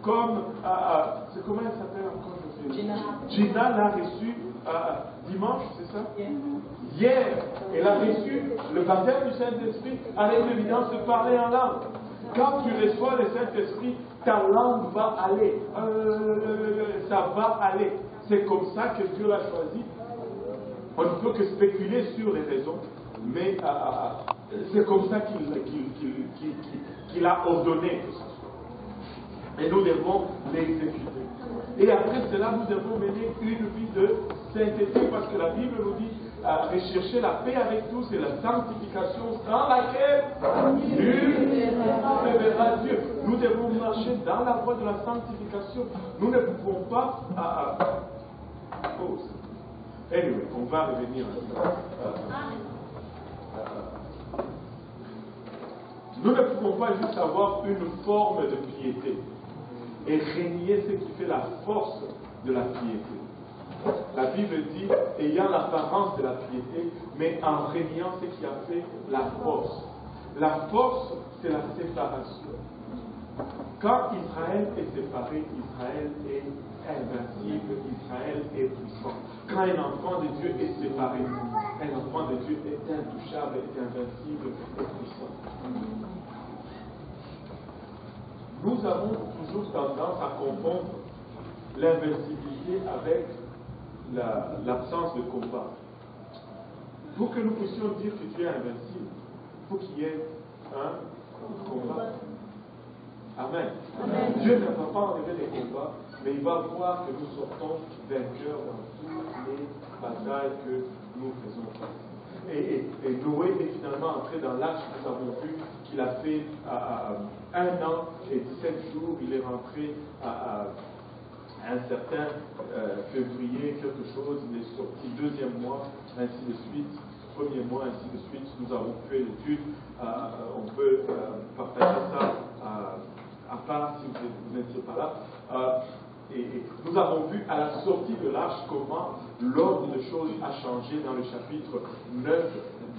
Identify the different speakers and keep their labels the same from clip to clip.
Speaker 1: comme, c'est comment elle s'appelle encore?
Speaker 2: Gina
Speaker 1: l'a reçu dimanche, c'est ça? Hier, elle a reçu le baptême du Saint-Esprit avec l'évidence de parler en langue. Quand tu reçois le Saint-Esprit, ta langue va aller. Ça va aller. C'est comme ça que Dieu l'a choisi. On ne peut que spéculer sur les raisons, mais c'est comme ça qu'il a ordonné que ce soit. Et nous devons l'exécuter. Et après cela, nous devons mener une vie de sainteté, parce que la Bible nous dit rechercher la paix avec tous et la sanctification sans laquelle nul ne verra Dieu. Nous devons marcher dans la voie de la sanctification. Nous ne pouvons pas... Anyway, on va revenir à ça. Nous ne pouvons pas juste avoir une forme de piété et régner ce qui fait la force de la piété. La Bible dit, ayant l'apparence de la piété, mais en régnant ce qui a fait la force. La force, c'est la séparation. Quand Israël est séparé, Israël est invincible, Israël est puissant. Quand un enfant de Dieu est séparé, un enfant de Dieu est intouchable, est invincible, est puissant. Nous avons toujours tendance à confondre l'invincibilité avec l'absence de combat. Pour que nous puissions dire que tu es invincible, il faut qu'il y ait un combat. Amen. Amen. Dieu ne va pas enlever les combats, mais il va voir que nous sortons vainqueurs dans toutes les batailles que nous faisons face. Et Noé est finalement entré dans l'arche. Nous avons vu qu'il a fait 1 an et 17 jours. Il est rentré à un certain février, quelque chose. Il est sorti 2e mois, ainsi de suite. 1er mois, ainsi de suite. Nous avons fait l'étude. On peut partager ça à part si vous n'étiez pas là. Et nous avons vu à la sortie de l'arche comment l'ordre de choses a changé dans le chapitre 9.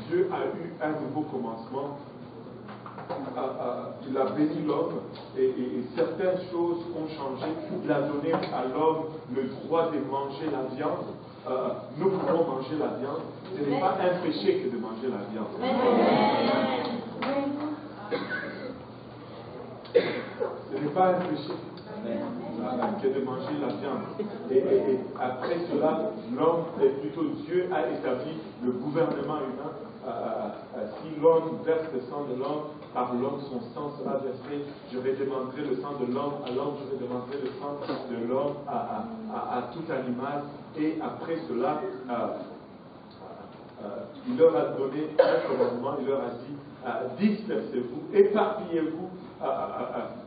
Speaker 1: Dieu a eu un nouveau commencement. Il a béni l'homme et certaines choses ont changé. Il a donné à l'homme le droit de manger la viande. Nous pouvons manger la viande. Ce n'est pas un péché que de manger la viande. Ce n'est pas un péché que de manger la viande. Et après cela, l'homme, plutôt Dieu, a établi le gouvernement humain. Si l'homme verse le sang de l'homme, par l'homme son sang sera versé. Je redemanderai le sang de l'homme à l'homme, je redemanderai le sang de l'homme à tout animal. Et après cela, il leur a donné un commandement, il leur a dit dispersez-vous, éparpillez-vous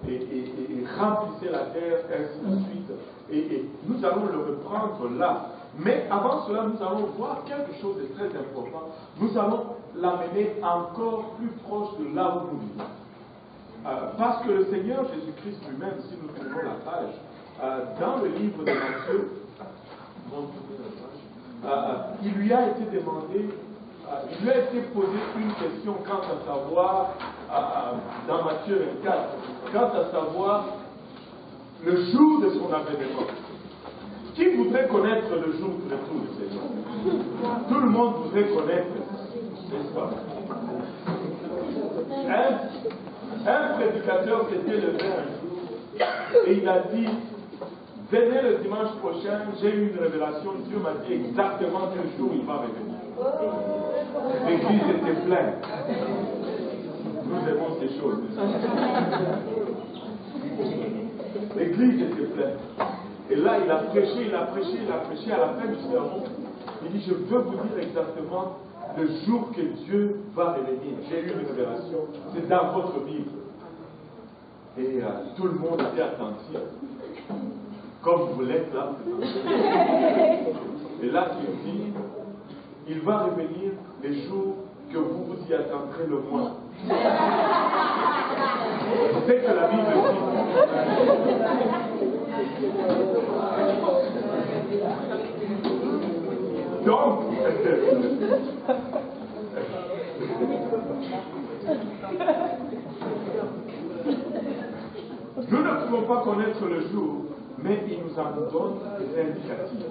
Speaker 1: et remplissez la terre, ainsi de suite. Et nous allons le reprendre là. Mais avant cela, nous allons voir quelque chose de très important. Nous allons l'amener encore plus proche de là où nous vivons. Parce que le Seigneur Jésus-Christ lui-même, si nous tournons la page, dans le livre de Matthieu, il lui a été demandé, il lui a été posé une question quant à savoir, dans Matthieu 24, quant à savoir le jour de son avènement. Qui voudrait connaître le jour de retour du Seigneur? Tout le monde voudrait connaître, n'est-ce pas? Un prédicateur s'était levé un jour et il a dit, venez le dimanche prochain, j'ai eu une révélation, Dieu m'a dit exactement quel jour il va revenir. L'église était pleine. Nous aimons ces choses. L'église était pleine. Et là, il a prêché, à la fin du sermon, il dit, je veux vous dire exactement le jour que Dieu va revenir. J'ai eu une révélation, c'est dans votre Bible. Et tout le monde était attentif, comme vous l'êtes là. Et là, il dit, il va revenir les jours que vous vous y attendrez le moins. C'est que la Bible dit. Donc, nous ne pouvons pouvons pas connaître le jour, mais il nous en donne des indicatifs.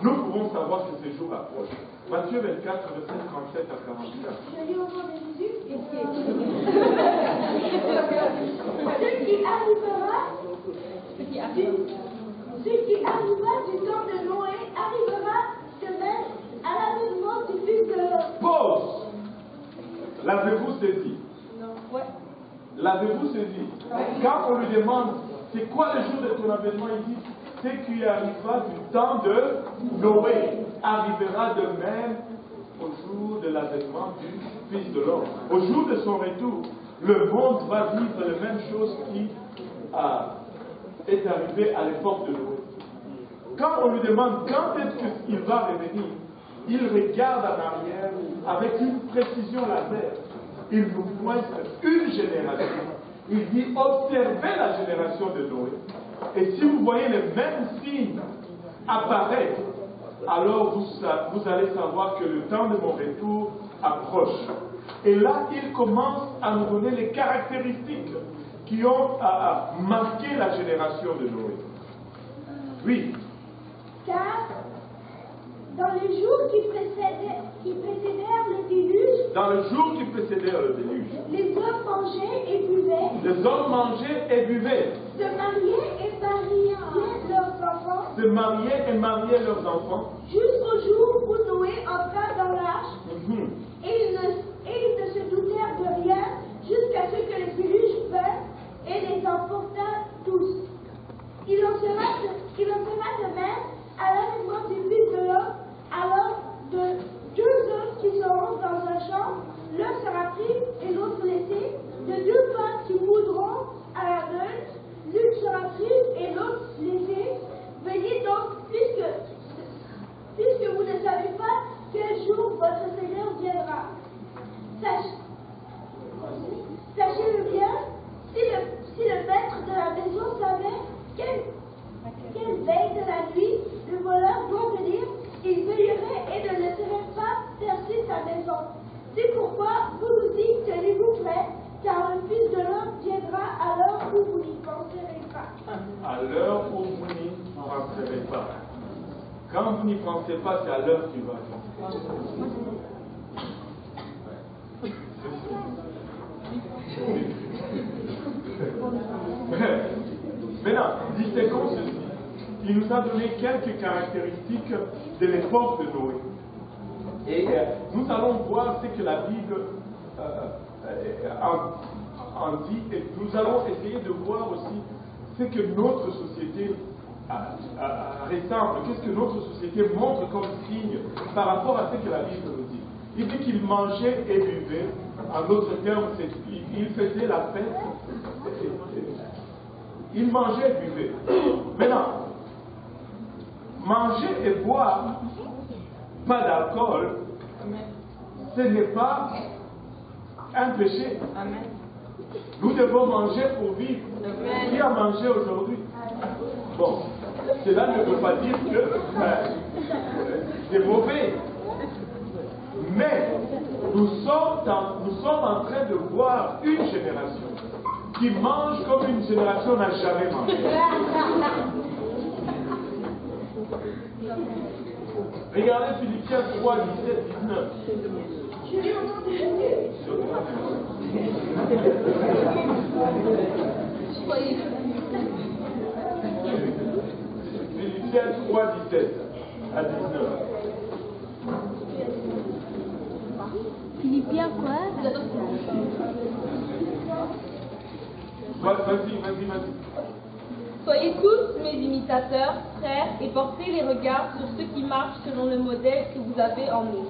Speaker 1: Nous pouvons savoir que ce jour approche. Matthieu 24, verset 37 à 44.
Speaker 2: Je lis au nom de Jésus. Ce qui arriva du temps de Noé arrivera de même à l'avènement du Fils de l'homme.
Speaker 1: Pause. L'avez-vous saisi?
Speaker 2: Non. Ouais.
Speaker 1: L'avez-vous saisi? Quand on lui demande c'est quoi le jour de ton avènement, il dit ce qui arriva du temps de Noé arrivera de même au jour de l'avènement du Fils de l'homme. Au jour de son retour, le monde va vivre les mêmes choses qui est arrivé à l'époque de Noé. Quand on lui demande quand est-ce qu'il va revenir, il regarde en arrière avec une précision laser. Il nous pointe une génération. Il dit observez la génération de Noé. Et si vous voyez les mêmes signes apparaître, alors vous allez savoir que le temps de mon retour approche. Et là, il commence à nous donner les caractéristiques qui ont marqué la génération de Noé. Oui.
Speaker 2: Car dans les jours qui précédèrent le déluge, les hommes mangeaient et buvaient, se mariaient et mariaient leurs enfants, jusqu'au jour où Noé entra dans l'arche, et ils ne se doutèrent de rien jusqu'à ce que le déluge vint et les emporta tous. Il en sera de même à l'avènement du Fils de l'homme. Alors, de deux hommes qui seront dans un champ, l'un sera pris et l'autre laissé. De deux femmes qui moudront à la meule, l'une sera prise et l'autre laissée. Veillez donc, puisque vous ne savez pas quel jour votre Seigneur viendra. Sachez-le bien, si le maître de la maison savait quelle veille de la nuit le voleur doit venir, il veillerait et ne laisserait pas percer sa maison. C'est pourquoi vous nous dites, tenez-vous prêts, car le Fils de l'homme viendra à l'heure où vous n'y penserez pas.
Speaker 1: À l'heure où vous n'y penserez pas. Quand vous n'y pensez pas, c'est à l'heure qu'il va venir. Maintenant, distinguons ceci. Il nous a donné quelques caractéristiques de l'époque de Noé. Et nous allons voir ce que la Bible en dit, et nous allons essayer de voir aussi ce que notre société ressemble, qu'est-ce que notre société montre comme signe par rapport à ce que la Bible nous dit. Il dit qu'il mangeait et buvait, en d'autres termes, il faisait la fête. Il mangeait et buvait. Maintenant, manger et boire, pas d'alcool, ce n'est pas un péché.
Speaker 3: Amen.
Speaker 1: Nous devons manger pour vivre. Qui a mangé aujourd'hui? Bon, cela ne veut pas dire que c'est mauvais. Mais nous sommes en train de voir une génération qui mange comme une génération n'a jamais mangé. Regardez Philippiens 3, 17, 19.
Speaker 2: Je lis au nom de Jésus.
Speaker 1: Philippiens 3, 17 à 19.
Speaker 4: Philippiens quoi?
Speaker 1: Vas-y.
Speaker 3: Soyez tous mes imitateurs, frères, et portez les regards sur ceux qui marchent selon le modèle que vous avez en nous.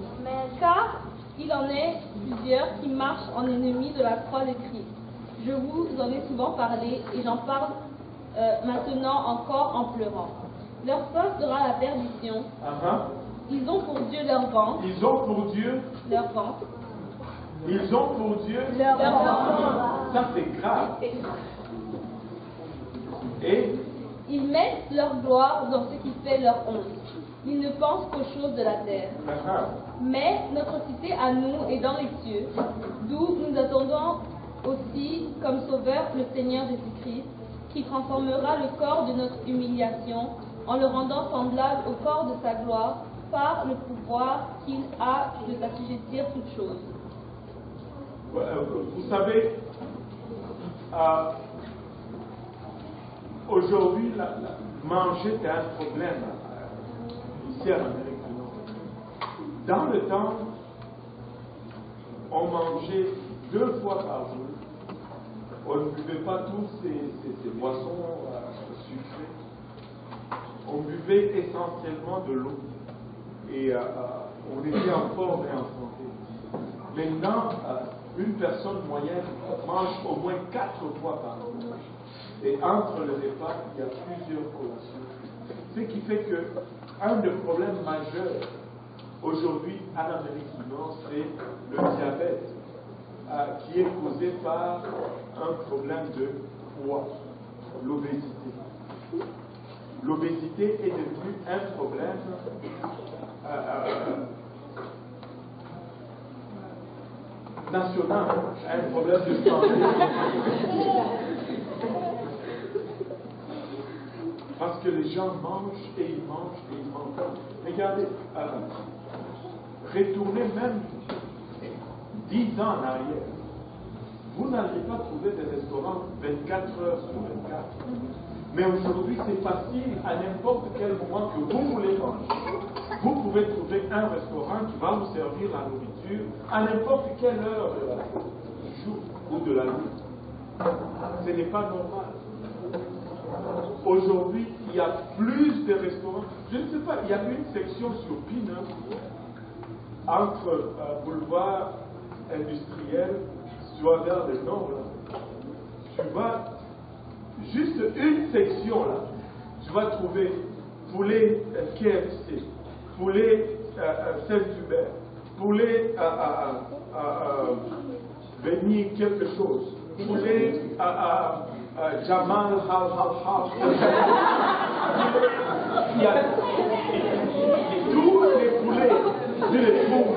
Speaker 3: Car il en est plusieurs qui marchent en ennemis de la croix de Christ. Je vous en ai souvent parlé et j'en parle maintenant encore en pleurant. Leur fin sera la perdition. Ils ont pour Dieu leur ventre.
Speaker 1: Ils ont pour Dieu
Speaker 3: leur ventre.
Speaker 1: Ils ont pour Dieu
Speaker 3: leur ventre.
Speaker 1: Ça c'est grave. Et
Speaker 3: ils mettent leur gloire dans ce qui fait leur honte. Ils ne pensent qu'aux choses de la terre. Mais notre cité à nous est dans les cieux, d'où nous attendons aussi comme sauveur le Seigneur Jésus-Christ, qui transformera le corps de notre humiliation en le rendant semblable au corps de sa gloire par le pouvoir qu'il a de s'assujettir toutes choses.
Speaker 1: Vous savez, aujourd'hui, manger est un problème ici en Amérique du Nord. Dans le temps, on mangeait 2 fois par jour. On ne buvait pas tous ces boissons sucrées. On buvait essentiellement de l'eau. Et on était en forme et en santé. Maintenant, une personne moyenne mange au moins 4 fois par jour. Et entre les repas, il y a plusieurs collations. Ce qui fait qu'un des problèmes majeurs aujourd'hui en Amérique du Nord, c'est le diabète, qui est causé par un problème de poids, l'obésité. L'obésité est devenue un problème national, un problème de santé. Parce que les gens mangent et ils mangent et ils mangent. Regardez, retournez même 10 ans en arrière. Vous n'allez pas trouver des restaurants 24 heures sur 24. Mais aujourd'hui, c'est facile, à n'importe quel moment que vous voulez manger. Vous pouvez trouver un restaurant qui va vous servir la nourriture à n'importe quelle heure du jour ou de la nuit. Ce n'est pas normal. Aujourd'hui, il y a plus de restaurants. Je ne sais pas, il y a une section sur Pineux, entre boulevard industriel, soit vers le nord, là. Tu vas, juste une section là, tu vas trouver poulet KFC, poulet Saint-Hubert, poulet Béni quelque chose, poulet Jamal Hal. Il y a tous les poulets, je les trouve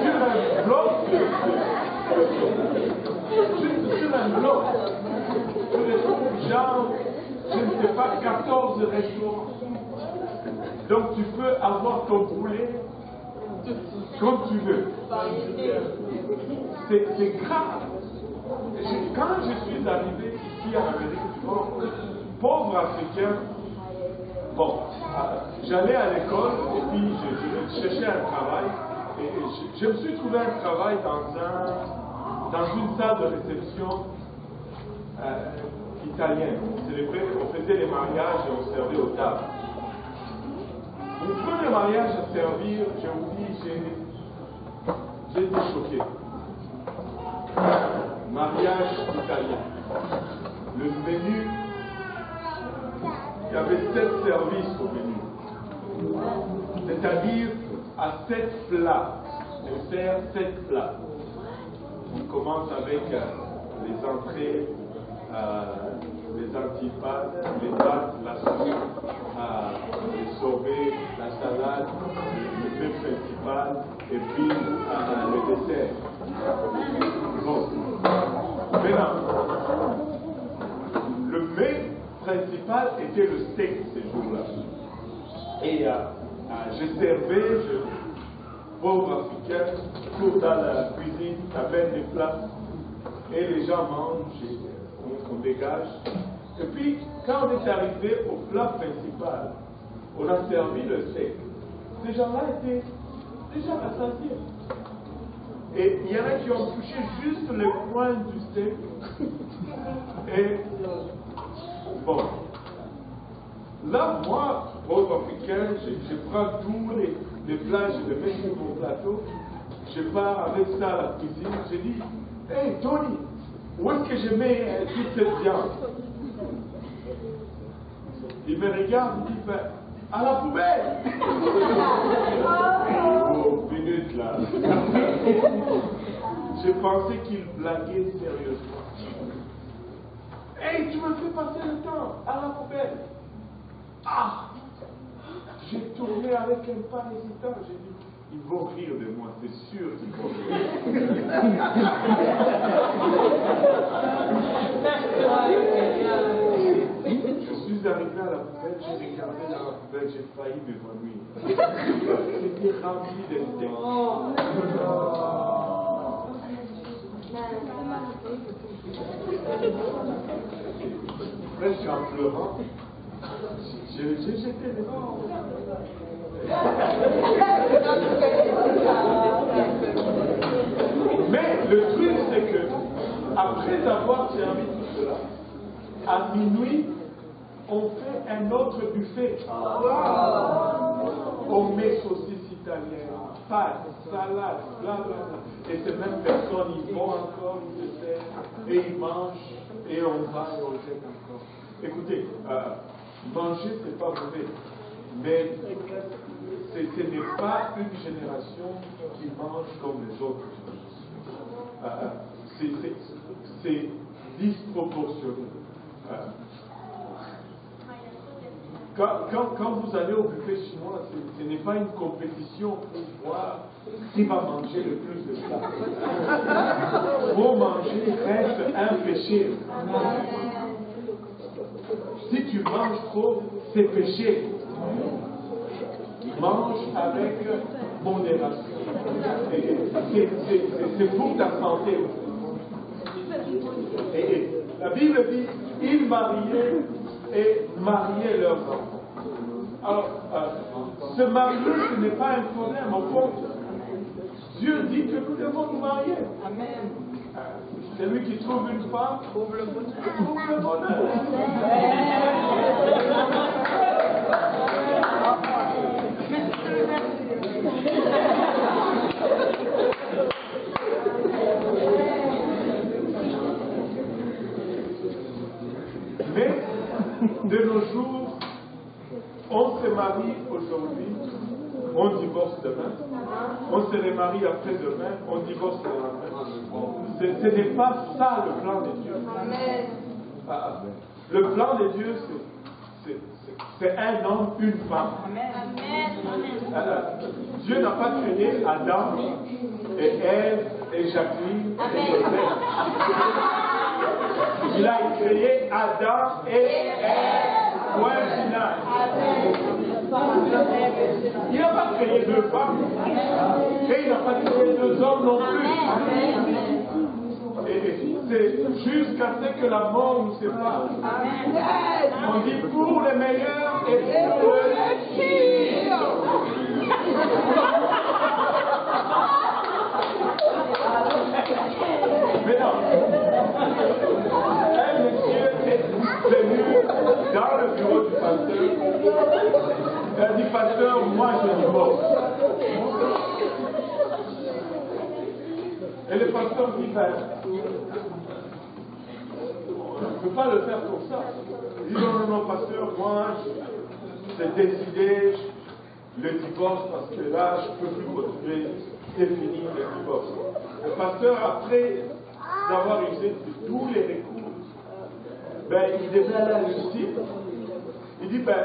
Speaker 1: sur un bloc, sur un bloc, je les trouve genre, je ne sais pas, 14 restaurants. Donc tu peux avoir ton poulet comme tu veux. C'est grave. Quand je suis arrivé ici en Amérique du Nord, pauvre Africain, bon, j'allais à l'école et puis je cherchais un travail et je me suis trouvé un travail dans une salle de réception italienne. On faisait les mariages et on servait aux tables. Mon premier mariage à servir, je vous dis, j'ai été choqué. Mariage italien. Le menu, il y avait 7 services au menu. C'est-à-dire à 7 plats. On sert 7 plats. On commence avec les entrées, les antipades, les pâtes, la soupe, les sorbets, la salade, le mets principal et puis le dessert. Bon. Maintenant, le mets principal était le steak ces jours-là. Et je servais, pauvre africain, tout dans la cuisine, avec des plats. Et les gens mangent, on dégage. Et puis, quand on est arrivé au plat principal, on a servi le steak. Ces gens-là étaient déjà rassasiés. Et il y en a qui ont touché juste le coin du steak. Et bon, là, moi, pauvre africain, je prends tous les plats, je les mets sur mon plateau, je pars avec ça à la cuisine, je dis, hey Tony, où est-ce que je mets toute cette viande? Il me regarde, il dit, à la poubelle! Oh, minute là. J'ai pensé qu'il blaguait sérieusement. Hey, tu me fais passer le temps à la poubelle. Ah! J'ai tourné avec un pas hésitant. J'ai dit, Ils vont rire de moi, c'est sûr qu'ils vont rire. Je suis arrivé à la poubelle, j'ai regardé dans la poubelle, j'ai failli m'évanouir. C'était rempli d'insectes. Presque en pleurant, j'ai jeté les Mais le truc, c'est que, après avoir servi tout cela, à minuit, on fait un autre buffet. On met saucisses italiennes, pâtes, salades, blablabla. Et ces mêmes personnes, ils vont encore, ils se servent, et ils mangent, et on va et on jette encore. Écoutez, manger, c'est pas mauvais. Mais ce n'est pas une génération qui mange comme les autres générations. C'est disproportionné. Quand vous allez au buffet chinois, ce n'est pas une compétition pour voir qui va manger le plus de plats. Pour manger reste un péché. Si tu manges trop, c'est péché. Mange avec modération. C'est pour ta santé. Et la Bible dit, ils mariaient et mariaient leurs enfants. Alors, se marier, ce n'est pas un problème. Au fond, Dieu dit que nous devons nous marier. Amen. Celui qui trouve une femme trouve le bonheur. Mais de nos jours, on se marie aujourd'hui, on divorce demain, on se remarie après-demain, on divorce le lendemain. Ce n'est pas ça le plan de Dieu. Le plan de Dieu, c'est un homme, une femme. Dieu n'a pas créé Adam et Ève et Jacqueline et Joseph. Il a créé Adam et Ève. Point final. Il n'a pas créé deux femmes. Et il n'a pas créé deux hommes non plus. Et c'est jusqu'à ce que la mort nous sépare. On dit pour le meilleur et pour le pire. Mais non. Un monsieur est venu dans le bureau du pasteur. Il a dit, pasteur, moi je divorce. Et le pasteur dit, ben, on ne peut pas le faire comme ça. Il dit, non, pasteur, moi, j'ai décidé le divorce parce que là, je ne peux plus continuer. C'est fini le divorce. Le pasteur, après d'avoir usé de tous les recours, ben, il devait aller à la justice. Il dit, ben,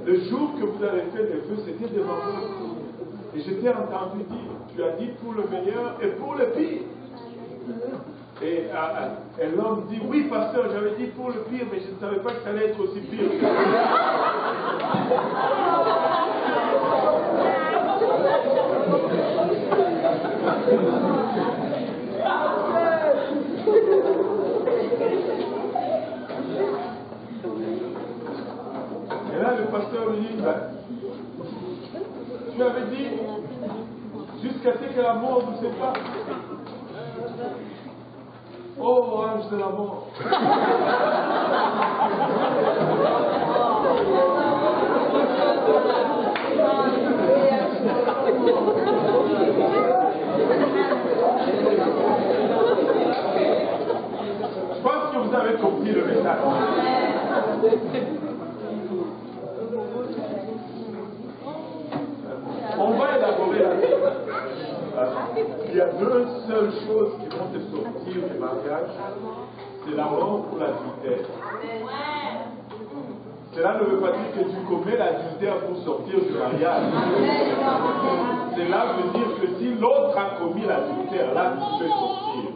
Speaker 1: le jour que vous avez fait le feu, c'était devant vous. Et je t'ai entendu dire, tu as dit pour le meilleur et pour le pire. Et l'homme dit, oui, pasteur, j'avais dit pour le pire, mais je ne savais pas que ça allait être aussi pire. Et là, le pasteur lui dit, ben, tu avais dit, jusqu'à ce que la mort nous sépare. Oh, ange de la mort. Je pense que vous avez compris le message. On va élaborer la vie. Il y a deux seules choses qui vont te sortir du mariage. C'est l'amour pour l'adultère. Cela ne veut pas dire que tu commets l'adultère pour sortir du mariage. Cela veut dire que si l'autre a commis l'adultère, là tu peux sortir.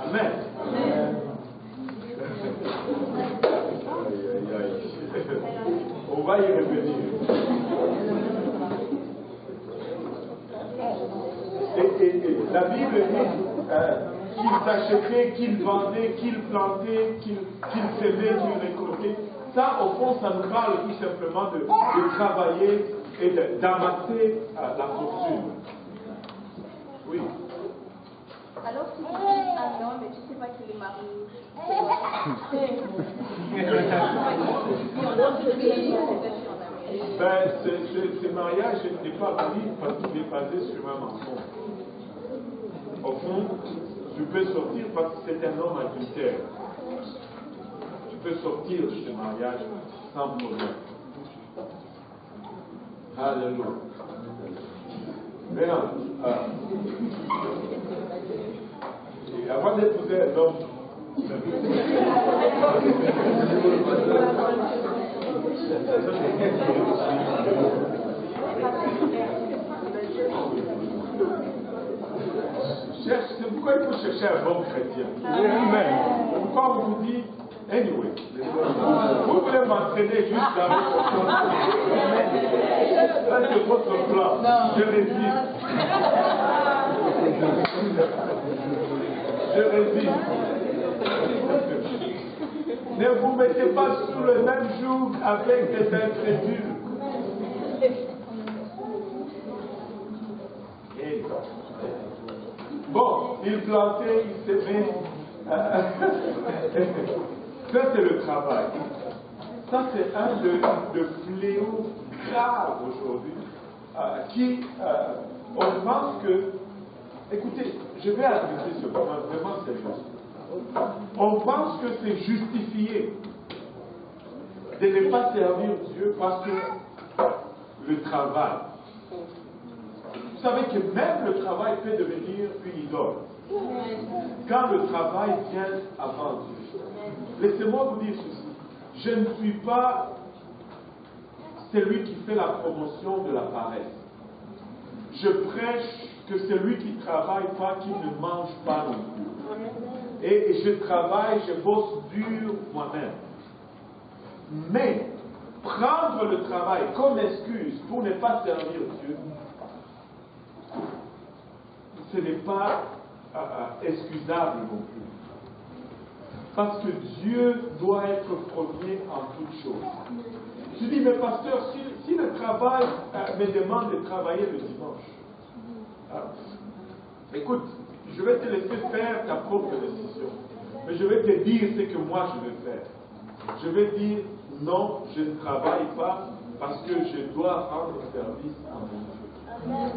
Speaker 1: Amen. On va y revenir. Et la Bible dit qu'il s'achetait, qu'il vendait, qu'il plantait, qu'il semait, qu'il récoltait. Ça, au fond, ça nous parle tout simplement de travailler et d'amasser la fortune. Oui.
Speaker 3: Alors, si tu dis un homme et tu ne sais pas qu'il est marié,
Speaker 1: ce mariage n'est pas valide parce qu'il est basé sur un mensonge. Au fond, tu peux sortir parce que c'est un homme adultère. Tu peux sortir de ce mariage sans problème. Alléluia. Maintenant, avant d'épouser un homme, c'est pourquoi il faut chercher un bon chrétien. Pourquoi on vous dit, anyway, vous voulez m'entraîner juste dans ça c'est votre plan. Je résiste. Je résiste. Ne vous mettez pas sous le même joug avec des incrédules. Bon, il plantait, il s'aimait. Ça, c'est le travail. Ça, c'est un de fléaux graves aujourd'hui. On pense que. Écoutez, je vais adresser ce point vraiment sérieux. On pense que c'est justifié de ne pas servir Dieu parce que le travail. Vous savez que même le travail peut devenir une idole. Quand le travail vient avant Dieu. Laissez-moi vous dire ceci. Je ne suis pas celui qui fait la promotion de la paresse. Je prêche que celui qui ne travaille pas, qui ne mange pas non plus. Et je travaille, je bosse dur moi-même. Mais prendre le travail comme excuse pour ne pas servir Dieu, ce n'est pas excusable non plus. Parce que Dieu doit être premier en toutes choses. Je dis, mais pasteur, si le travail me demande de travailler le dimanche, écoute, je vais te laisser faire ta propre décision. Mais je vais te dire ce que moi je vais faire. Je vais dire, non, je ne travaille pas parce que je dois rendre service à mon Dieu.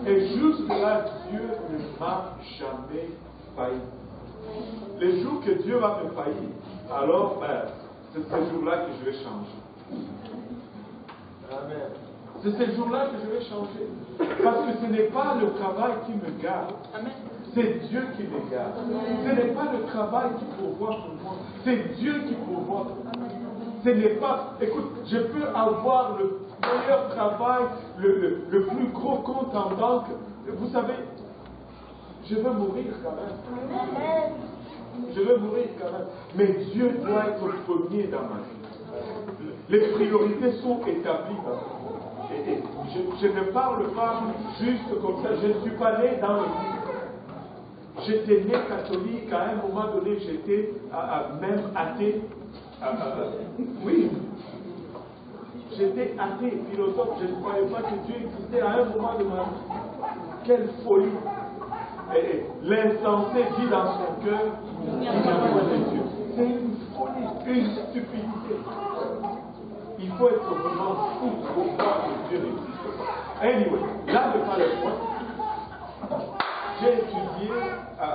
Speaker 1: Et jusque-là, Dieu ne m'a jamais failli. Les jours que Dieu va me faillir, alors, c'est ce jour-là que je vais changer. Amen. C'est ce jour-là que je vais changer. Parce que ce n'est pas le travail qui me garde. C'est Dieu qui me garde. Ce n'est pas le travail qui pourvoit pour moi. C'est Dieu qui pourvoit pour moi. Ce n'est pas... Écoute, je peux avoir le meilleur travail, le plus gros compte en banque. Vous savez, je veux mourir quand même. Je veux mourir quand même. Mais Dieu doit être premier dans ma vie. Les priorités sont établies dans ma vie. Et je ne parle pas juste comme ça. Je ne suis pas né dans le monde. J'étais né catholique. À un moment donné, j'étais même athée. Oui. J'étais athée, philosophe. Je ne croyais pas que Dieu existait à un moment de ma vie. Quelle folie. Et l'insensé dit dans son cœur, il n'y a pas de Dieu. C'est une folie, une stupidité. Il faut être vraiment fou pour croire que Dieu n'existe pas. Anyway, là n'est pas le point. J'ai étudié,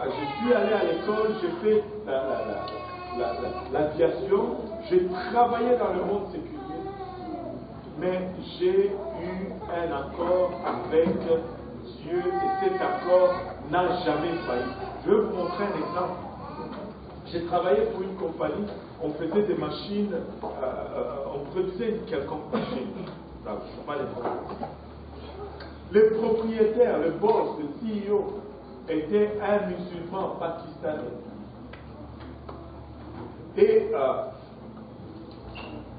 Speaker 1: je suis allé à l'école, j'ai fait l'aviation, j'ai travaillé dans le monde séculier, mais j'ai eu un accord avec Dieu et cet accord n'a jamais failli. Je vais vous montrer un exemple. j'ai travaillé pour une compagnie, on faisait des machines, on produisait une quelconque machine. Là, je ne sais pas les problèmes. Le propriétaire, le boss, le CEO, était un musulman pakistanais. Et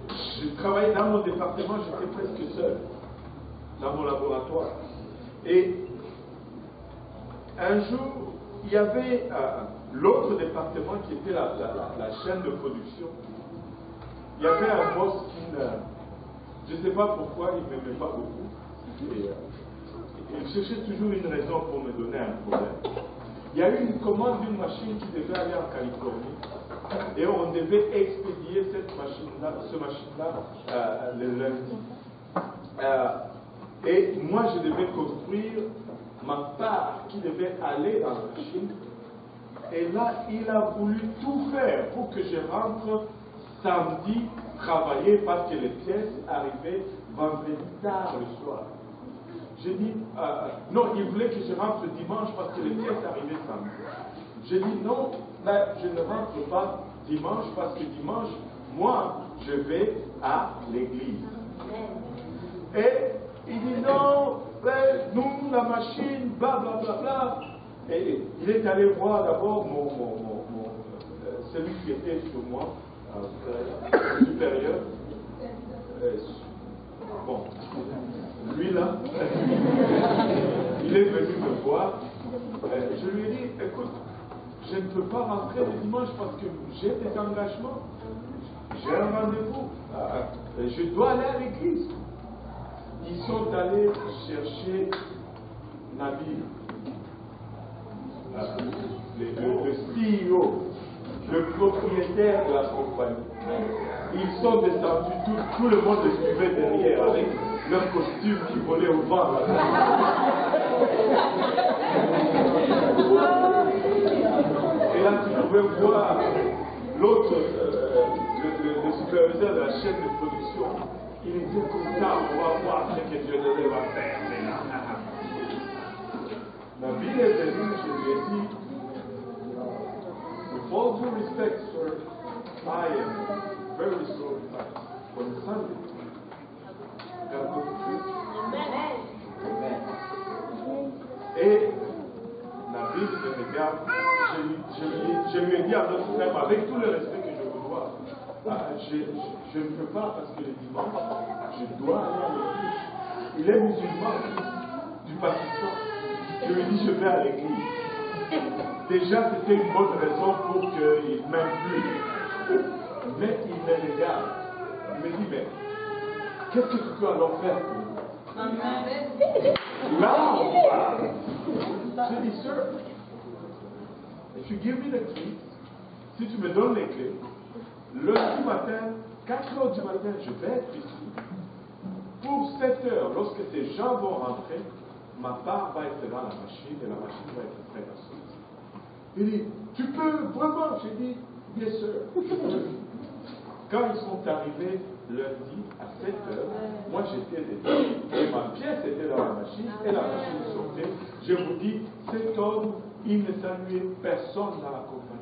Speaker 1: je travaillais dans mon département, j'étais presque seul, dans mon laboratoire. Et un jour, il y avait l'autre département qui était la chaîne de production. Il y avait un boss qui, je ne sais pas pourquoi, il ne m'aimait pas beaucoup. Et, il cherchait toujours une raison pour me donner un problème. Il y a eu une commande d'une machine qui devait aller en Californie et on devait expédier cette machine-là, le lundi. Et moi, je devais construire ma part qui devait aller dans la machine. Et là, il a voulu tout faire pour que je rentre samedi travailler parce que les pièces arrivaient vendredi tard le soir. J'ai dit, non, il voulait que je rentre dimanche parce que les pièces arrivaient samedi. J'ai dit, non, ben, je ne rentre pas dimanche parce que dimanche, moi, je vais à l'église. Et il dit, non, ben, nous, la machine, bla bla bla bla. Et il est allé voir d'abord celui qui était sur moi, supérieur. Bon, lui là, il est venu me voir. Je lui ai dit, écoute, je ne peux pas rentrer le dimanche parce que j'ai des engagements. J'ai un rendez-vous. Je dois aller à l'église. Ils sont allés chercher Nabil, le CEO, le propriétaire de la compagnie. Ils sont descendus, tout le monde les suivait derrière avec leur costume qui volait au vent. Et là, tu pouvais voir l'autre, le superviseur de la chaîne de production. Il était comme ça, on va voir ce que Dieu va faire. Nabil est venu, je lui ai dit, with all due respect, sir, I am very sorry for the Sunday. God go to church. Amen. Et Nabil me regarde, je lui ai dit à notre frère, avec tout le respect que je vous dois, je ne peux pas parce que le dimanche, je dois aller à l'église. Il est musulman du Pakistan. Je lui dis, je vais à l'église. Déjà, c'était une bonne raison pour qu'il ne m'aime plus. Mais il me regarde. Il me dit, mais qu'est-ce que tu peux alors faire pour nous? Là, on parle. Je dis, sir, if you give me the keys, si tu me donnes les clés, lundi matin, 4 heures du matin, je vais être ici. Pour 7 heures, lorsque ces gens vont rentrer, ma part va être dans la machine et la machine va être prête à sortir. Il dit, tu peux vraiment? J'ai dit, bien sûr. Quand ils sont arrivés lundi à 7 heures, moi j'étais dedans et ma pièce était dans la machine et la machine sortait. Je vous dis, cet homme, il ne saluait personne dans la compagnie.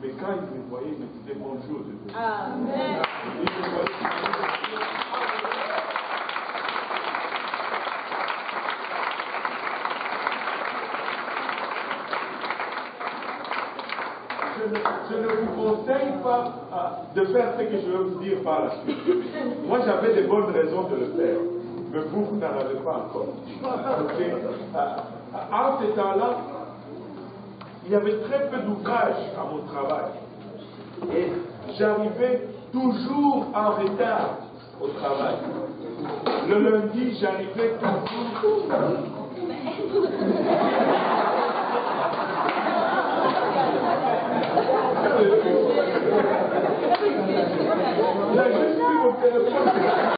Speaker 1: Mais quand il me voyait, il me disait bonjour de Dieu. Amen. Je ne vous conseille pas de faire ce que je vais vous dire par la suite. Moi, j'avais des bonnes raisons de le faire, mais vous n'en avez pas encore. Okay? En ce temps-là, il y avait très peu d'ouvrages à mon travail. Et j'arrivais toujours en retard au travail. Le lundi, j'arrivais toujours. Il a juste pris mon téléphone.